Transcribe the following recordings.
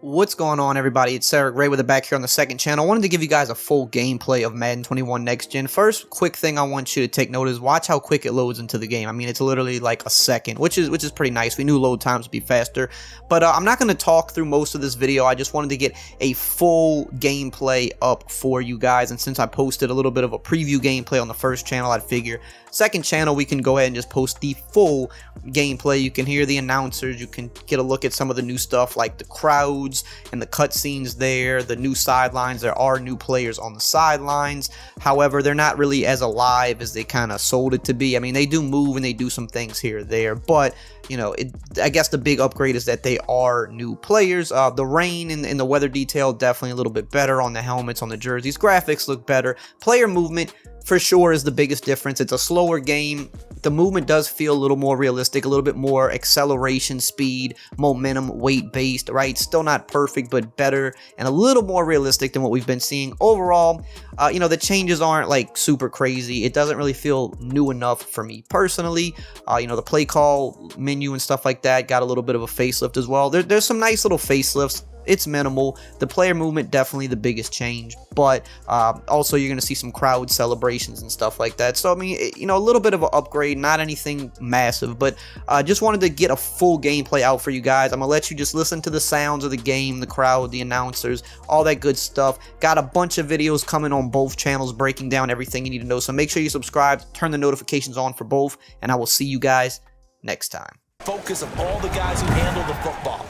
What's going on, everybody? It's Rayweather back here on the second channel. I wanted to give you guys a full gameplay of Madden 21 Next Gen. First, quick thing I want you to take note is watch how quick it loads into the game. I mean, it's literally like a second, which is pretty nice. We knew load times would be faster, but I'm not going to talk through most of this video. I just wanted to get a full gameplay up for you guys, and since I posted a little bit of a preview gameplay on the first channel, I'd figure second channel we can go ahead and just post the full gameplay. You can hear the announcers, you can get a look at some of the new stuff like the crowds and the cutscenes there, the new sidelines. There are new players on the sidelines, however they're not really as alive as they kind of sold it to be. I mean, they do move and they do some things here or there, but you know, I guess the big upgrade is that they are new players. The rain and the weather detail definitely a little bit better on the helmets, on the jerseys. Graphics look better. Player movement for sure is the biggest difference. It's a slower game. The movement does feel a little more realistic, a little bit more acceleration, speed, momentum, weight based, right? Still not perfect, but better and a little more realistic than what we've been seeing. Overall, you know, the changes aren't like super crazy. It doesn't really feel new enough for me personally. You know, the play call menu and stuff like that got a little bit of a facelift as well. There's some nice little facelifts. It's minimal. The player movement definitely the biggest change, but also you're going to see some crowd celebrations and stuff like that. So I mean, you know, a little bit of an upgrade, not anything massive, but just wanted to get a full gameplay out for you guys. I'm gonna let you just listen to the sounds of the game, the crowd, the announcers, all that good stuff. Got a bunch of videos coming on both channels breaking down everything you need to know, so make sure you subscribe, turn the notifications on for both, and I will see you guys next time. Focus of all the guys who handle the football.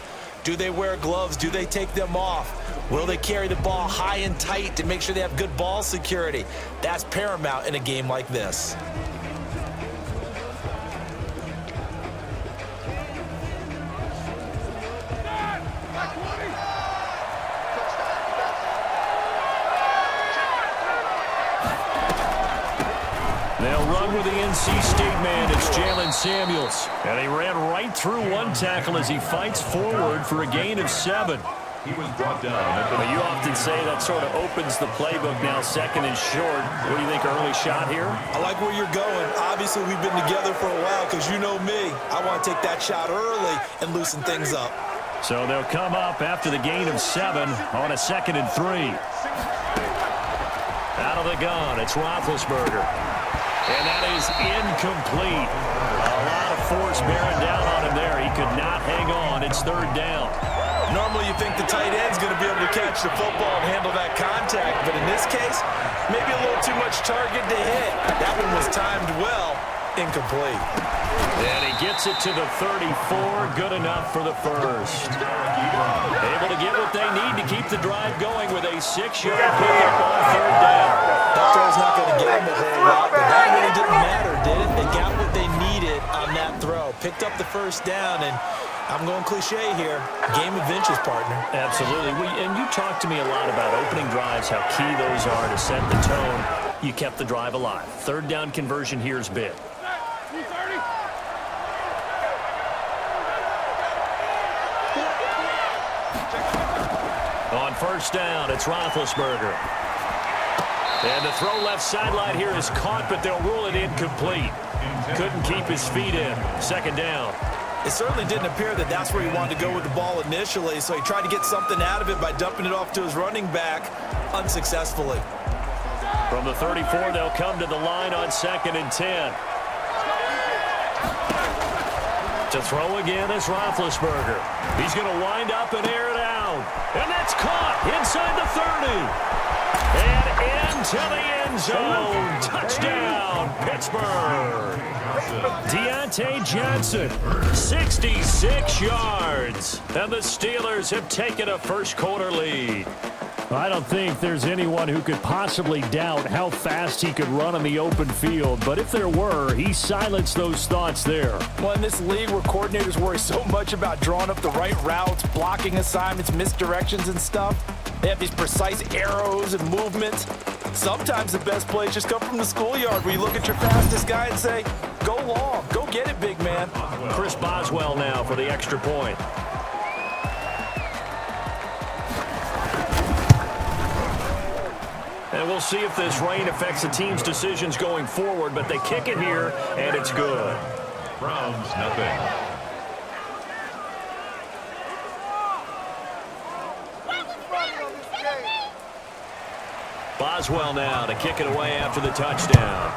Do they wear gloves? Do they take them off? Will they carry the ball high and tight to make sure they have good ball security? That's paramount in a game like this. They'll run with the NC State man. It's Jalen Samuels. And he ran right through one tackle as he fights forward for a gain of 7. He was brought down. But you often say that sort of opens the playbook now, second and short. What do you think, early shot here? I like where you're going. Obviously, we've been together for a while because you know me. I want to take that shot early and loosen things up. So they'll come up after the gain of 7 on a 2nd and 3. Out of the gun, it's Roethlisberger. And that is incomplete. A lot of force bearing down on him there. He could not hang on. It's 3rd down. Normally you think the tight end's going to be able to catch the football and handle that contact, but in this case, maybe a little too much target to hit. That one was timed well, incomplete. And he gets it to the 34, good enough for the first. Able to get what they need to keep the drive going with a 6-yard pickup on 3rd down. That throw's not going to get him a whole lot, but that really didn't matter, did it? They got what they needed on that throw. Picked up the 1st down, and I'm going cliche here. Game of inches, partner. Absolutely. And you talk to me a lot about opening drives, how key those are to set the tone. You kept the drive alive. 3rd down conversion here is big. On 1st down, it's Roethlisberger. And the throw left sideline here is caught, but they'll rule it incomplete. Couldn't keep his feet in. 2nd down. It certainly didn't appear that that's where he wanted to go with the ball initially, so he tried to get something out of it by dumping it off to his running back unsuccessfully. From the 34, they'll come to the line on 2nd and 10. To throw again is Roethlisberger. He's going to wind up and air it out. And that's caught inside the 30. And into the end zone. Touchdown, Pittsburgh. Deontay Johnson, 66 yards. And the Steelers have taken a first-quarter lead. I don't think there's anyone who could possibly doubt how fast he could run on the open field. But if there were, he silenced those thoughts there. Well, in this league where coordinators worry so much about drawing up the right routes, blocking assignments, misdirections and stuff, they have these precise arrows and movements. Sometimes the best plays just come from the schoolyard where you look at your fastest guy and say, go long, go get it, big man. Chris Boswell now for the extra point. And we'll see if this rain affects the team's decisions going forward, but they kick it here, and it's good. Browns, nothing. Boswell now to kick it away after the touchdown.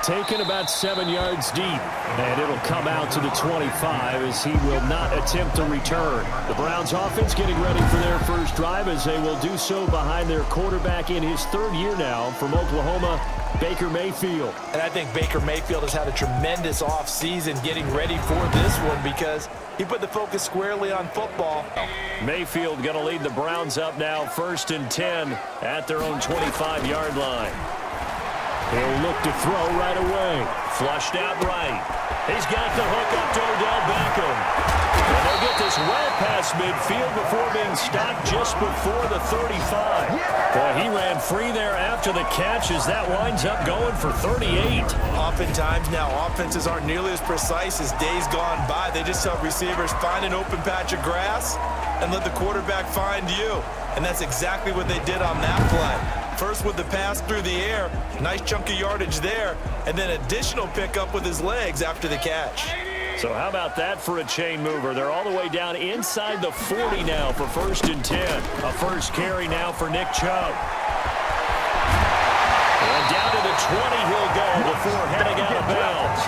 Taken about 7 yards deep, and it'll come out to the 25 as he will not attempt to return. The Browns offense getting ready for their first drive as they will do so behind their quarterback in his 3rd year now from Oklahoma, Baker Mayfield. And I think Baker Mayfield has had a tremendous offseason getting ready for this one because he put the focus squarely on football. Mayfield going to lead the Browns up now 1st and 10 at their own 25-yard line. He'll look to throw right away. Flushed out right. He's got the hook up to Odell Beckham. And they'll get this well past midfield before being stopped just before the 35. Boy, he ran free there after the catch as that winds up going for 38. Oftentimes now, offenses aren't nearly as precise as days gone by. They just tell receivers, find an open patch of grass and let the quarterback find you. And that's exactly what they did on that play. First with the pass through the air, nice chunk of yardage there, and then additional pickup with his legs after the catch. So how about that for a chain mover? They're all the way down inside the 40 now for 1st and 10. A first carry now for Nick Chubb. And down to the 20 he'll go before heading out of bounds.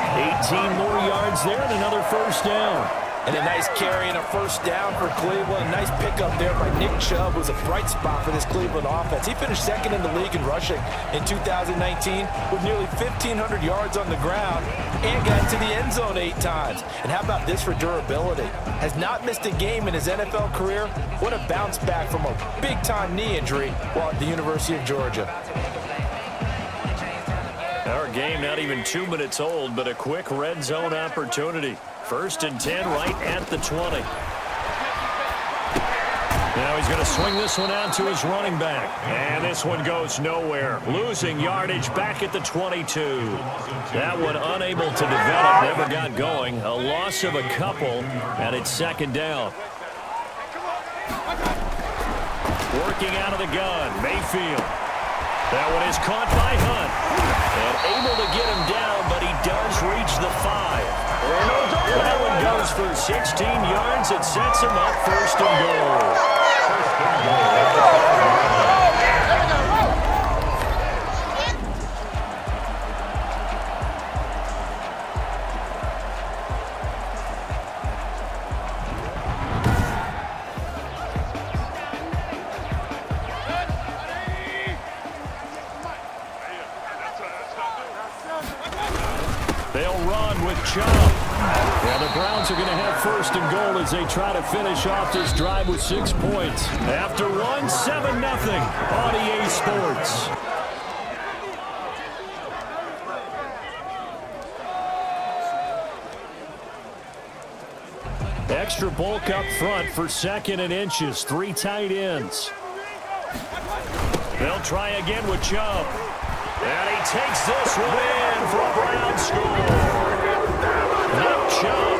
18 more yards there and another first down. And a nice carry and a first down for Cleveland. Nice pickup there by Nick Chubb, who's a bright spot for this Cleveland offense. He finished 2nd in the league in rushing in 2019 with nearly 1,500 yards on the ground and got into the end zone 8 times. And how about this for durability? Has not missed a game in his NFL career. What a bounce back from a big-time knee injury while at the University of Georgia. Our game not even 2 minutes old, but a quick red zone opportunity. 1st and 10 right at the 20. Now he's going to swing this one out to his running back. And this one goes nowhere. Losing yardage back at the 22. That one unable to develop, never got going. A loss of a couple, and it's 2nd down. Working out of the gun, Mayfield. That one is caught by Hunt. And able to get him down, but he does reach the 5. That one goes for 16 yards. It sets him up 1st and goal. They'll run with Chubb. Well, the Browns are going to have 1st and goal as they try to finish off this drive with 6 points. After one, 7-0 on EA Sports. Extra bulk up front for 2nd and inches. 3 tight ends. They'll try again with Chubb. And he takes this one in for a Brown score. Nick Chubb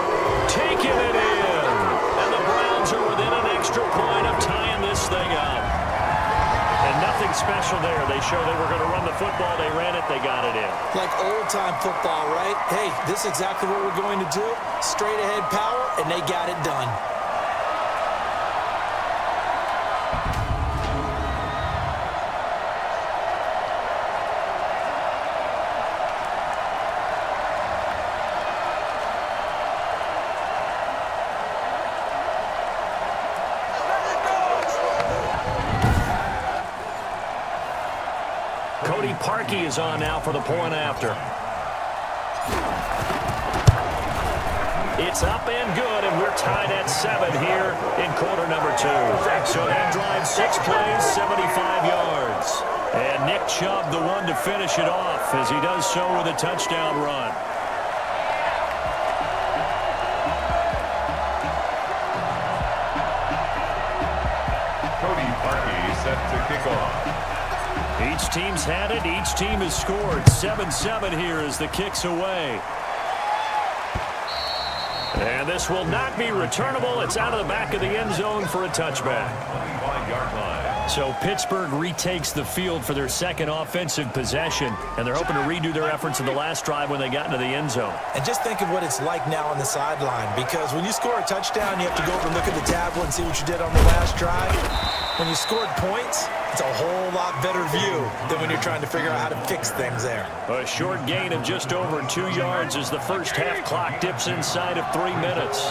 taking it in. And the Browns are within an extra point of tying this thing up. And nothing special there. They showed they were going to run the football. They ran it. They got it in. Like old-time football, right? Hey, this is exactly what we're going to do. Straight ahead power, and they got it done. Parkey is on now for the point after. It's up and good, and we're tied at 7 here in quarter number 2. So that drive 6 plays, 75 yards. And Nick Chubb the one to finish it off as he does so with a touchdown run. Cody Parkey set to kick off. Each team's had it. Each team has scored. 7-7 here as the kick's away. And this will not be returnable. It's out of the back of the end zone for a touchback. 25-yard line. So Pittsburgh retakes the field for their second offensive possession, and they're hoping to redo their efforts in the last drive when they got into the end zone. And just think of what it's like now on the sideline, because when you score a touchdown, you have to go over and look at the tablet and see what you did on the last drive. When you scored points, it's a whole lot better view than when you're trying to figure out how to fix things there. A short gain of just over 2 yards as the first half clock dips inside of 3 minutes.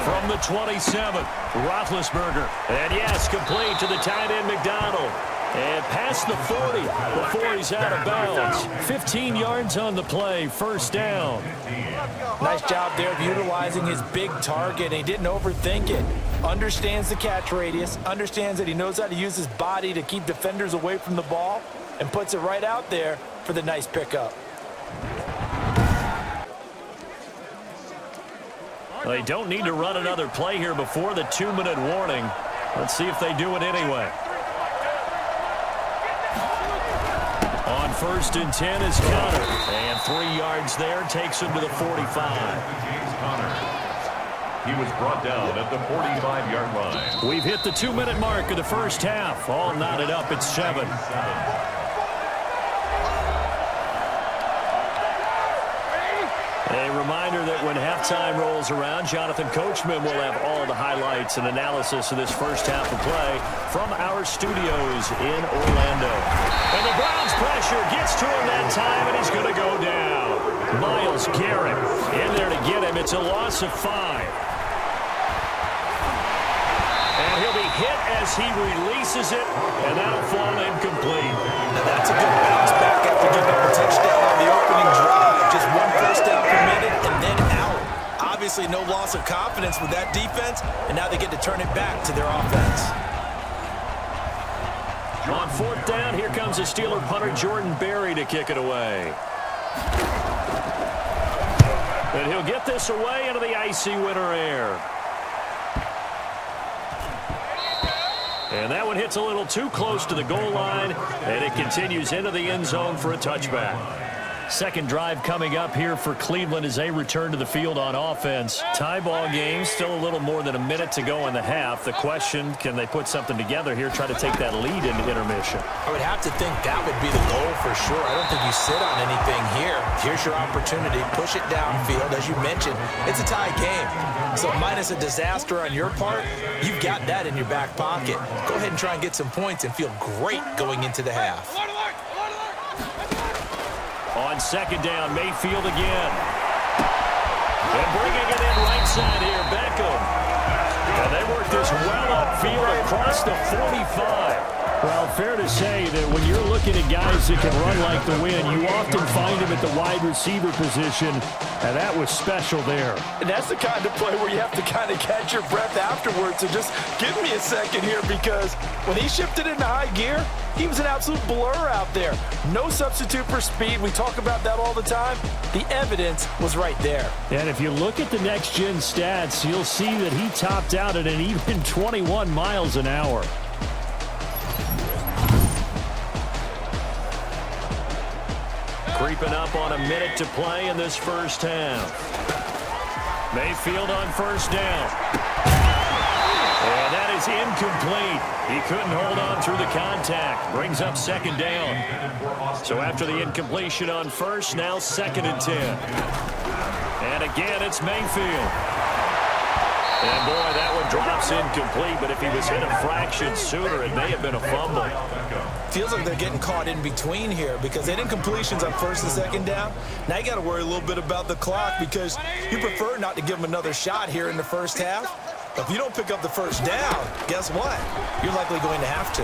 From the 27th, Roethlisberger. And yes, complete to the tight end McDonald. And past the 40 before he's out of bounds. 15 yards on the play, first down. Nice job there of utilizing his big target. He didn't overthink it. Understands the catch radius. Understands that he knows how to use his body to keep defenders away from the ball. And puts it right out there for the nice pickup. They don't need to run another play here before the 2-minute warning. Let's see if they do it anyway. On 1st and 10 is Connor. And 3 yards there takes him to the 45. He was brought down at the 45-yard line. We've hit the 2-minute mark of the first half. All knotted up at 7. A reminder that when halftime rolls around, Jonathan Coachman will have all the highlights and analysis of this first half of play from our studios in Orlando. And the Browns pressure gets to him that time, and he's going to go down. Myles Garrett in there to get him. It's a loss of 5. And he'll be hit as he releases it, and that'll fall incomplete. Now that's a good bounce back after giving up a touchdown on the opening drive. Just 1 first down permitted and then out. Obviously no loss of confidence with that defense, and now they get to turn it back to their offense. On 4th down, here comes the Steeler punter Jordan Berry to kick it away. And he'll get this away into the icy winter air. And that one hits a little too close to the goal line, and it continues into the end zone for a touchback. Second drive coming up here for Cleveland as they return to the field on offense. Tie ball game, still a little more than a minute to go in the half. The question, can they put something together here, try to take that lead into intermission? I would have to think that would be the goal for sure. I don't think you sit on anything here. Here's your opportunity. Push it downfield. As you mentioned, it's a tie game. So minus a disaster on your part, you've got that in your back pocket. Go ahead and try and get some points and feel great going into the half. On 2nd down, Mayfield again. And bringing it in right side here, Beckham. And they work this well upfield across the 45. Well, fair to say that when you're looking at guys that can run like the wind, you often find them at the wide receiver position, and that was special there. And that's the kind of play where you have to kind of catch your breath afterwards. So just give me a second here, because when he shifted into high gear, he was an absolute blur out there. No substitute for speed. We talk about that all the time. The evidence was right there. And if you look at the next-gen stats, you'll see that he topped out at an even 21 miles an hour. Creeping up on a minute to play in this first half. Mayfield on 1st down. And that is incomplete. He couldn't hold on through the contact. Brings up 2nd down. So after the incompletion on 1st, now 2nd and 10. And again, it's Mayfield. And boy, that one drops incomplete, but if he was hit a fraction sooner, it may have been a fumble. Feels like they're getting caught in between here because they did incompletions on 1st and 2nd down. Now you got to worry a little bit about the clock because you prefer not to give them another shot here in the first half. If you don't pick up the first down, guess what? You're likely going to have to.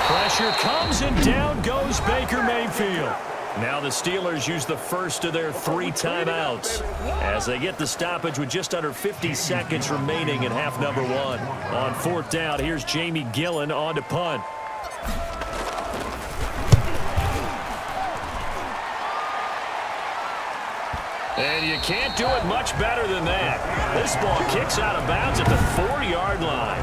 Pressure comes and down goes Baker Mayfield. Now the Steelers use the first of their 3 timeouts as they get the stoppage with just under 50 seconds remaining in half number 1. On 4th down, here's Jamie Gillen on to punt. And you can't do it much better than that. This ball kicks out of bounds at the 4-yard line.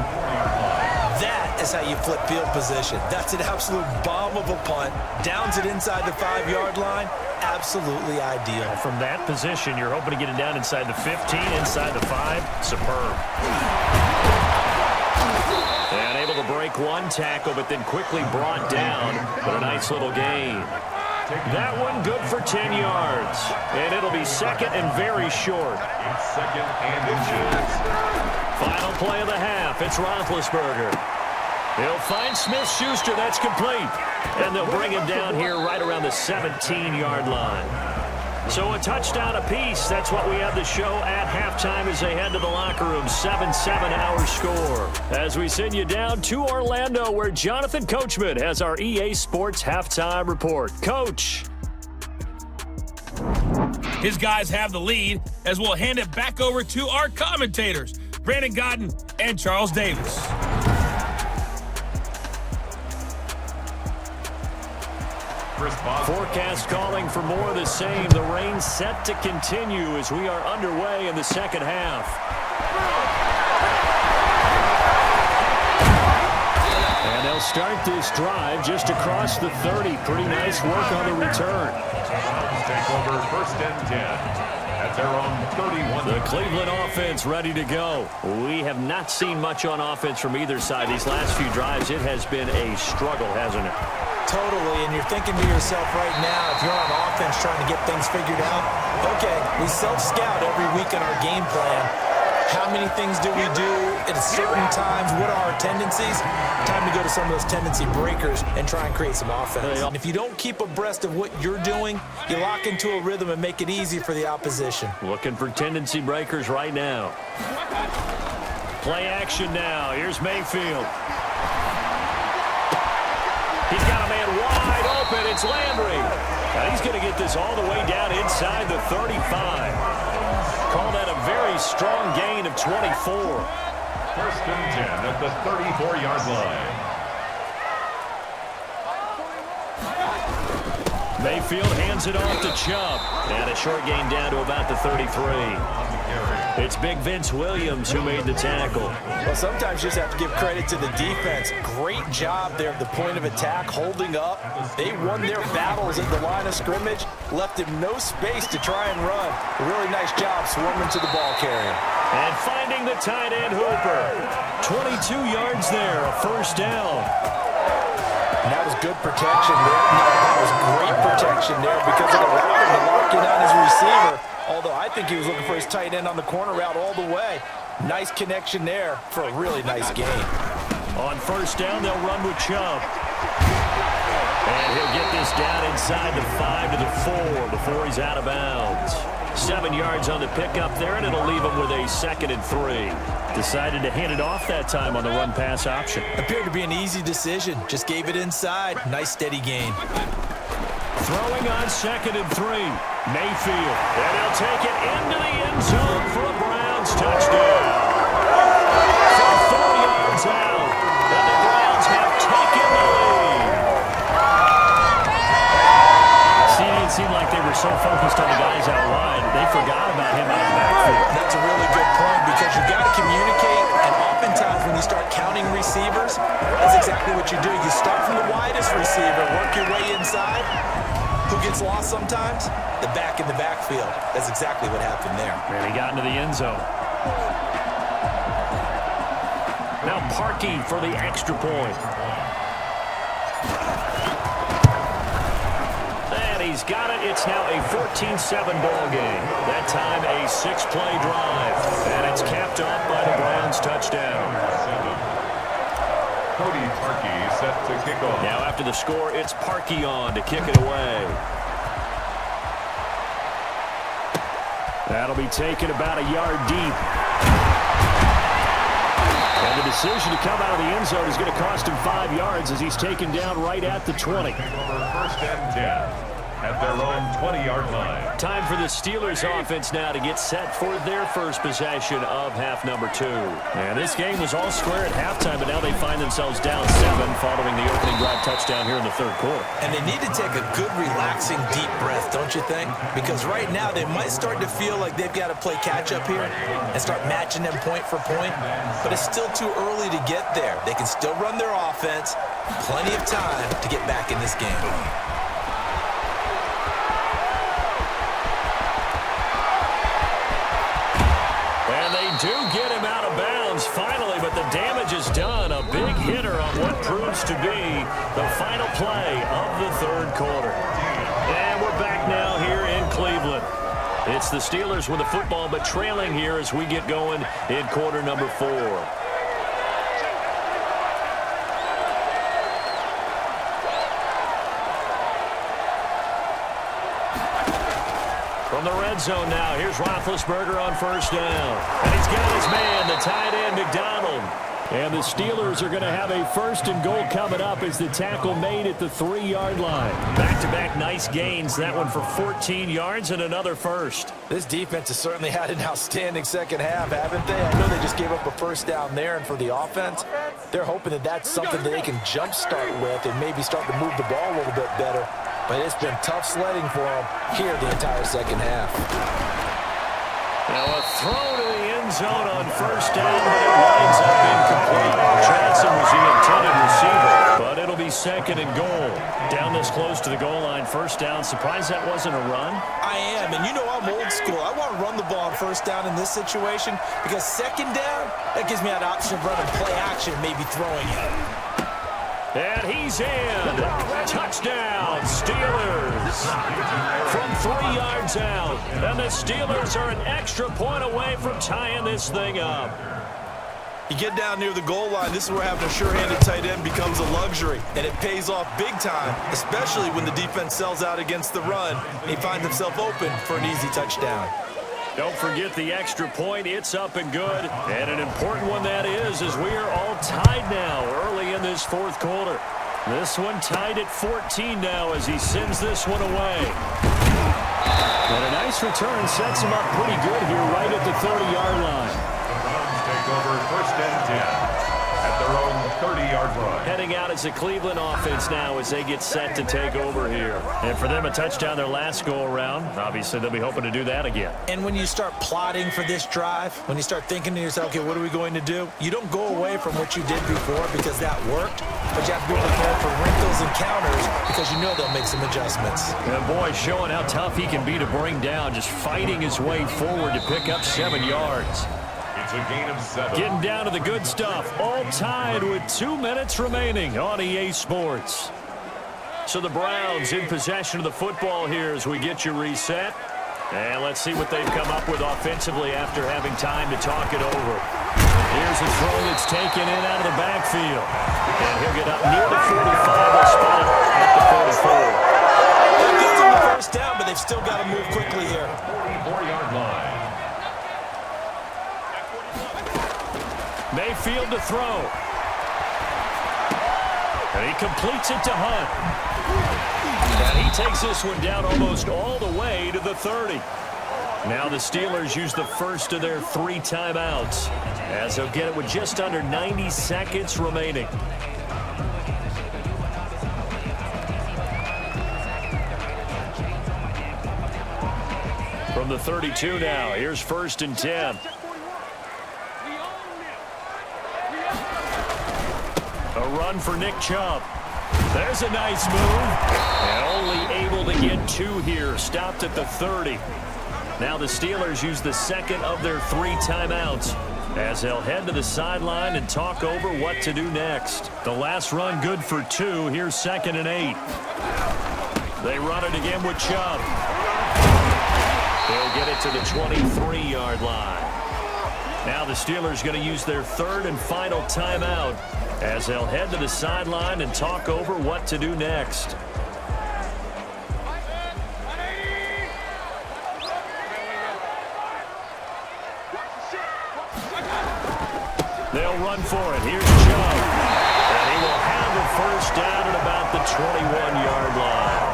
That is how you flip field position. That's an absolute bomb of a punt. Downs it inside the 5-yard line. Absolutely ideal. From that position, you're hoping to get it down inside the 15, inside the 5. Superb. And able to break one tackle, but then quickly brought down. But a nice little gain. That one good for 10 yards. And it'll be second and very short. Second and inches. Final play of the half. It's Roethlisberger. He'll find Smith-Schuster. That's complete. And they'll bring him down here right around the 17-yard line. So a touchdown apiece. That's what we have the show at halftime as they head to the locker room. 7-7 our score. As we send you down to Orlando, where Jonathan Coachman has our EA Sports halftime report. Coach. His guys have the lead as we'll hand it back over to our commentators, Brandon Godden and Charles Davis. Forecast calling for more of the same. The rain set to continue as we are underway in the second half. And they'll start this drive just across the 30. Pretty nice work on the return. Take over first and 10. At their own 31. The Cleveland offense ready to go. We have not seen much on offense from either side. These last few drives, it has been a struggle, hasn't it? Totally, and you're thinking to yourself right now, if you're on offense trying to get things figured out, okay, we self-scout every week in our game plan. How many things do we do at certain times? What are our tendencies? Time to go to some of those tendency breakers and try and create some offense. And if you don't keep abreast of what you're doing, you lock into a rhythm and make it easy for the opposition. Looking for tendency breakers right now. Play action now. Here's Mayfield. He's got a man wide open. It's Landry. Now he's going to get this all the way down inside the 35. Call that a very strong gain of 24. First and 10 at the 34-yard line. Mayfield hands it off to Chubb. And a short gain down to about the 33. It's Big Vince Williams who made the tackle. Well, sometimes you just have to give credit to the defense. Great job there at the point of attack, holding up. They won their battles at the line of scrimmage, left him no space to try and run. A really nice job swarming to the ball carrier. And finding the tight end Hooper. 22 yards there, a first down. And that was good protection there. No, that was great protection there because it allowed him to lock in on his receiver. Although I think he was looking for his tight end on the corner route all the way. Nice connection there for a really nice gain. On first down, they'll run with Chubb. And he'll get this down inside the 5 to the 4 before he's out of bounds. 7 yards on the pickup there, and it'll leave him with a 2nd and 3. Decided to hand it off that time on the run-pass option. Appeared to be an easy decision. Just gave it inside. Nice steady gain. Throwing on 2nd and 3. Mayfield. And he'll take it into the end zone for a Browns touchdown. From 4 yards out. And the Browns have taken the lead. See, it seemed like they were so focused on the guys out wide, they forgot about him out of the backfield. That's a really good point because you've got to communicate, and oftentimes when you start counting receivers, that's exactly what you do. You start from the widest receiver, work your way inside. Who gets lost sometimes? The back in the backfield. That's exactly what happened there. And he got into the end zone. Now Parkey for the extra point. And he's got it. It's now a 14-7 ball game. That time a 6-play drive. And it's capped off by the Browns touchdown. Cody Parkey set to kick off. Now after the score, it's Parkey on to kick it away. That'll be taken about a yard deep. And the decision to come out of the end zone is going to cost him 5 yards as he's taken down right at the 20. First and 10. at their own 20-yard line. Time for the Steelers offense now to get set for their first possession of half number 2. And this game was all square at halftime, but now they find themselves down 7 following the opening drive touchdown here in the third quarter. And they need to take a good, relaxing, deep breath, don't you think? Because right now they might start to feel like they've got to play catch-up here and start matching them point for point. But it's still too early to get there. They can still run their offense. Plenty of time to get back in this game. Do get him out of bounds finally, but the damage is done. A big hitter on what proves to be the final play of the third quarter. And we're back now here in Cleveland. It's the Steelers with the football, but trailing here as we get going in quarter number 4. From the red zone now, here's Roethlisberger on first down. And he's got his man, the tight end, McDonald. And the Steelers are going to have a first and goal coming up as the tackle made at the 3-yard line. Back-to-back nice gains, that one for 14 yards and another first. This defense has certainly had an outstanding second half, haven't they? I know they just gave up a first down there, and for the offense, they're hoping that that's something that they can jumpstart with and maybe start to move the ball a little bit better. But it's been tough sledding for them here the entire second half. Now a throw to the end zone on first down, but it winds up incomplete. Johnson was the intended receiver, but it'll be second and goal. Down this close to the goal line, first down. Surprised that wasn't a run? I am, and you know I'm old school. I want to run the ball on first down in this situation because second down, that gives me that option of running play action, maybe throwing it. And he's in. Touchdown, Steelers. From 3 yards out. And the Steelers are an extra point away from tying this thing up. You get down near the goal line, this is where having a sure-handed tight end becomes a luxury. And it pays off big time, especially when the defense sells out against the run. And he finds himself open for an easy touchdown. Don't forget the extra point. It's up and good. And an important one that is, as we are all tied now early in this fourth quarter. This one tied at 14 now as he sends this one away. And a nice return sets him up pretty good here right at the 30-yard line. The Browns take over first and 10 at their own 30-yard line. Heading out as a Cleveland offense now as they get set to take over here. And for them, a touchdown their last go-around. Obviously, they'll be hoping to do that again. And when you start plotting for this drive, when you start thinking to yourself, okay, what are we going to do? You don't go away from what you did before because that worked, but you have to be prepared for wrinkles and counters because you know they'll make some adjustments. And boy, showing how tough he can be to bring down, just fighting his way forward to pick up 7 yards. It's a gain of 7. Getting down to the good stuff. All tied with 2 minutes remaining on EA Sports. So the Browns in possession of the football here as we get you reset. And let's see what they've come up with offensively after having time to talk it over. Here's a throw that's taken in out of the backfield. And he'll get up near the 45. They'll spot it at the 44. That gives them the first down, but they've still got to move quickly here. 44-yard line. Mayfield to throw. And he completes it to Hunt. And he takes this one down almost all the way to the 30. Now the Steelers use the first of their 3 timeouts as they'll get it with just under 90 seconds remaining. From the 32 now, here's first and 10. A run for Nick Chubb. There's a nice move. And only able to get 2 here. Stopped at the 30. Now the Steelers use the second of their 3 timeouts as they'll head to the sideline and talk over what to do next. The last run good for 2. Here's second and 8. They run it again with Chubb. They'll get it to the 23-yard line. Now the Steelers going to use their 3rd and final timeout as they'll head to the sideline and talk over what to do next. They'll run for it. Here's Chubb. And he will have the first down at about the 21-yard line.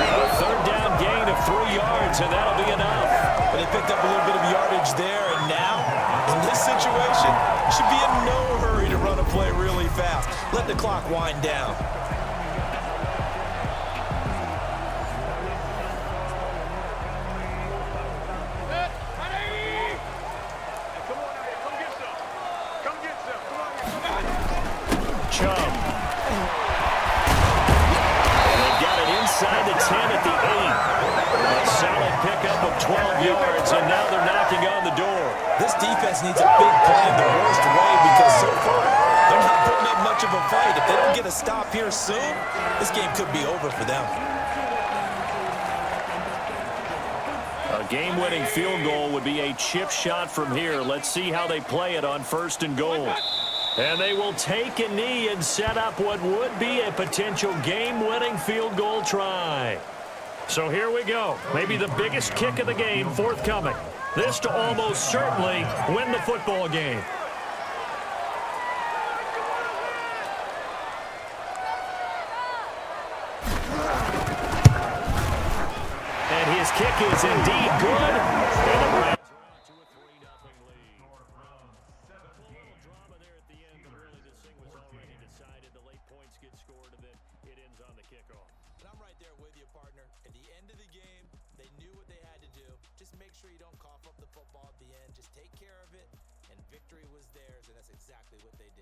A third down gain of 3 yards, and that'll be enough. But they picked up a little bit of yardage there, and now, in this situation, should be in no hurry to run a play really fast. Let the clock wind down. Chubb. And they've got it inside the 10 at the 8. A solid pickup of 12 yards, and now they're knocking on the door. This defense needs a big play in the worst way because so far they're not putting up much of a fight. If they don't get a stop here soon, this game could be over for them. A game-winning field goal would be a chip shot from here. Let's see how they play it on 1st and goal. And they will take a knee and set up what would be a potential game-winning field goal try. So here we go. Maybe the biggest kick of the game forthcoming. This to almost certainly win the football game. And his kick is indeed good. And the Browns are out to a 3-0 lead. Drama there at the end, but really this thing was already decided. The late points get scored, and then it ends on the kickoff. And I'm right there with you, partner. At the end of the game, they knew what they had to do. Just make sure you don't cough up the football at the end. Just take care of it, and victory was theirs, and that's exactly what they did.